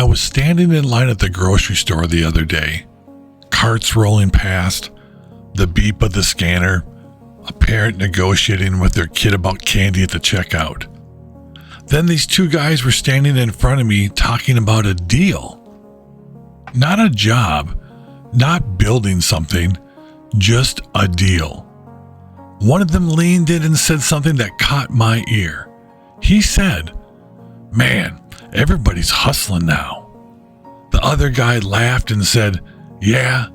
I was standing in line at the grocery store the other day, carts rolling past, the beep of the scanner, a parent negotiating with their kid about candy at the checkout. Then these two guys were standing in front of me talking about a deal. Not a job, not building something, just a deal. One of them leaned in and said something that caught my ear. He said, "Man, everybody's hustling now." The other guy laughed and said, "Yeah,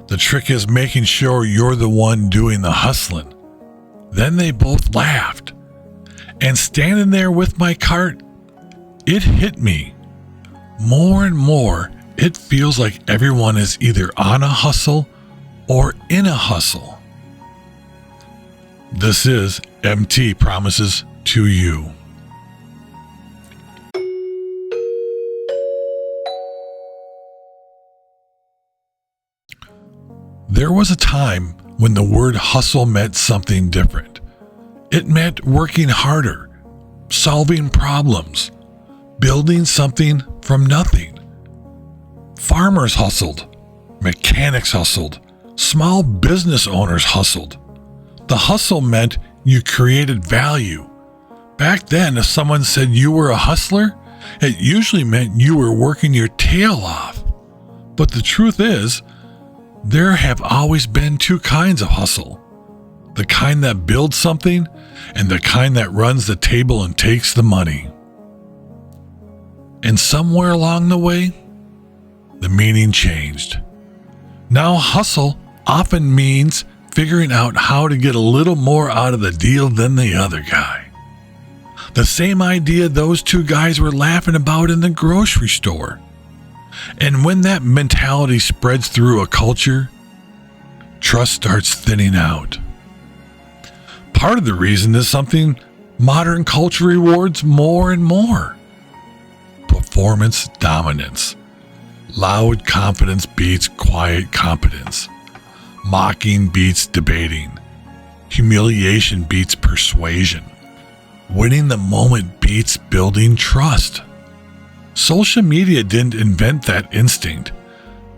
the trick is making sure you're the one doing the hustling." Then they both laughed. And standing there with my cart, it hit me. More and more, it feels like everyone is either on a hustle or in a hustle. This is MT Promises to You. There was a time when the word hustle meant something different. It meant working harder, solving problems, building something from nothing. Farmers hustled, mechanics hustled, small business owners hustled. The hustle meant you created value. Back then, if someone said you were a hustler, it usually meant you were working your tail off. But the truth is, there have always been two kinds of hustle. The kind that builds something and the kind that runs the table and takes the money. And somewhere along the way, the meaning changed. Now hustle often means figuring out how to get a little more out of the deal than the other guy. The same idea those two guys were laughing about in the grocery store. And when that mentality spreads through a culture, trust starts thinning out. Part of the reason is something modern culture rewards more and more. Performance dominance. Loud confidence beats quiet competence. Mocking beats debating. Humiliation beats persuasion. Winning the moment beats building trust. Social media didn't invent that instinct,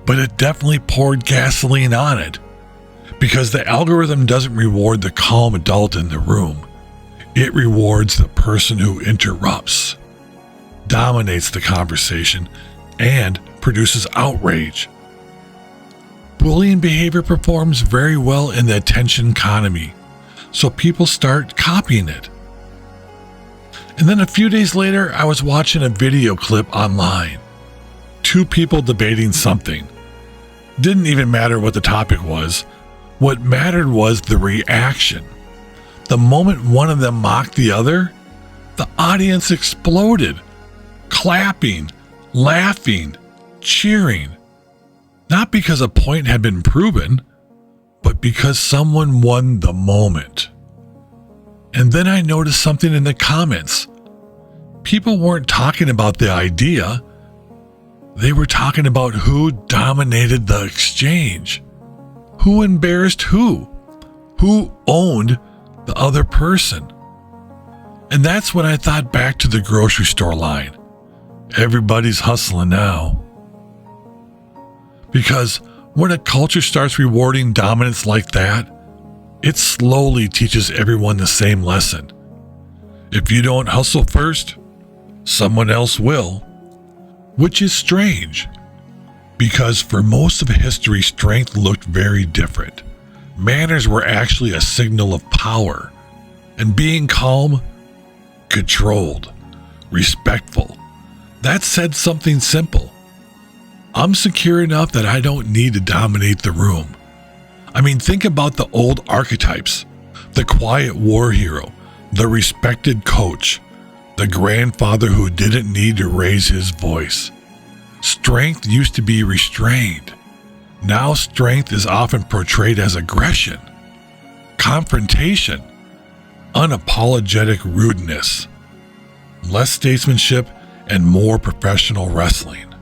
but it definitely poured gasoline on it. Because the algorithm doesn't reward the calm adult in the room. It rewards the person who interrupts, dominates the conversation, and produces outrage. Bullying behavior performs very well in the attention economy, so people start copying it. And then a few days later, I was watching a video clip online. Two people debating something. Didn't even matter what the topic was. What mattered was the reaction. The moment one of them mocked the other, the audience exploded, clapping, laughing, cheering. Not because a point had been proven, but because someone won the moment. And then I noticed something in the comments. People weren't talking about the idea. They were talking about who dominated the exchange. Who embarrassed who? Who owned the other person? And that's when I thought back to the grocery store line. Everybody's hustling now. Because when a culture starts rewarding dominance like that, it slowly teaches everyone the same lesson. If you don't hustle first, someone else will. Which is strange. Because for most of history, strength looked very different. Manners were actually a signal of power. And being calm, controlled, respectful, that said something simple. I'm secure enough that I don't need to dominate the room. I mean, think about the old archetypes. The quiet war hero, the respected coach, the grandfather who didn't need to raise his voice. Strength used to be restrained. Now strength is often portrayed as aggression, confrontation, unapologetic rudeness, less statesmanship, and more professional wrestling.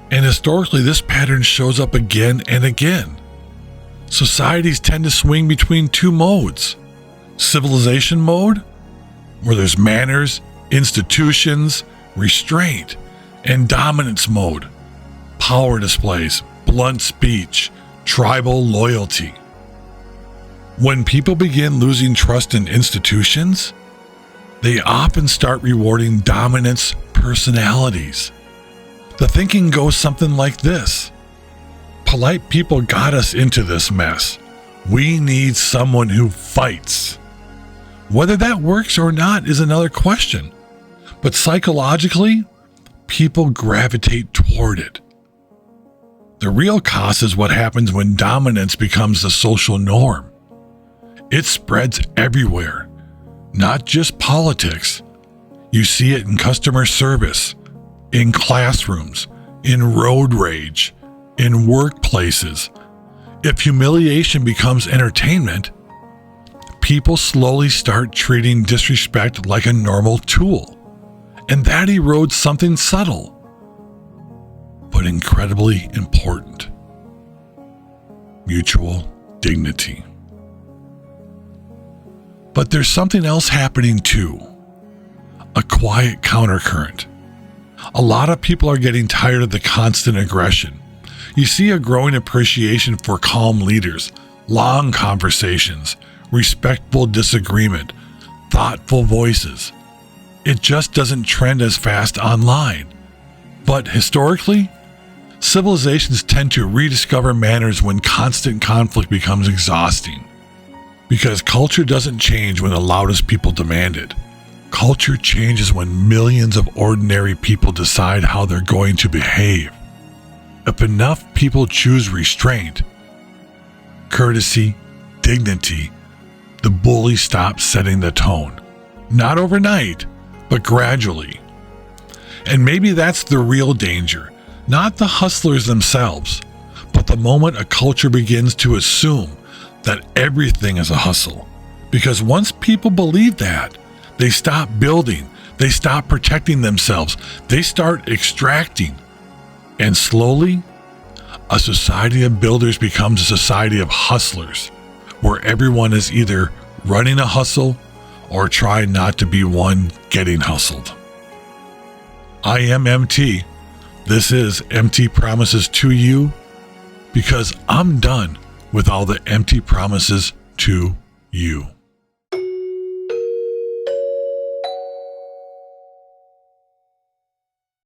And historically, this pattern shows up again and again. Societies tend to swing between two modes. Civilization mode, where there's manners, institutions, restraint, and dominance mode, power displays, blunt speech, tribal loyalty. When people begin losing trust in institutions, they often start rewarding dominance personalities. The thinking goes something like this: polite people got us into this mess. We need someone who fights. Whether that works or not is another question, but psychologically, people gravitate toward it. The real cost is what happens when dominance becomes the social norm. It spreads everywhere, not just politics. You see it in customer service, in classrooms, in road rage, in workplaces. If humiliation becomes entertainment, people slowly start treating disrespect like a normal tool, and that erodes something subtle, but incredibly important: mutual dignity. But there's something else happening too, a quiet countercurrent. A lot of people are getting tired of the constant aggression. You see a growing appreciation for calm leaders, long conversations, respectful disagreement, thoughtful voices. It just doesn't trend as fast online. But historically, civilizations tend to rediscover manners when constant conflict becomes exhausting. Because culture doesn't change when the loudest people demand it. Culture changes when millions of ordinary people decide how they're going to behave. If enough people choose restraint, courtesy, dignity, the bully stops setting the tone. Not overnight, but gradually. And maybe that's the real danger, not the hustlers themselves, but the moment a culture begins to assume that everything is a hustle. Because once people believe that, they stop building, they stop protecting themselves, they start extracting. And slowly, a society of builders becomes a society of hustlers, where everyone is either running a hustle or trying not to be one getting hustled. I am MT. This is Empty Promises to You, because I'm done with all the empty promises to you.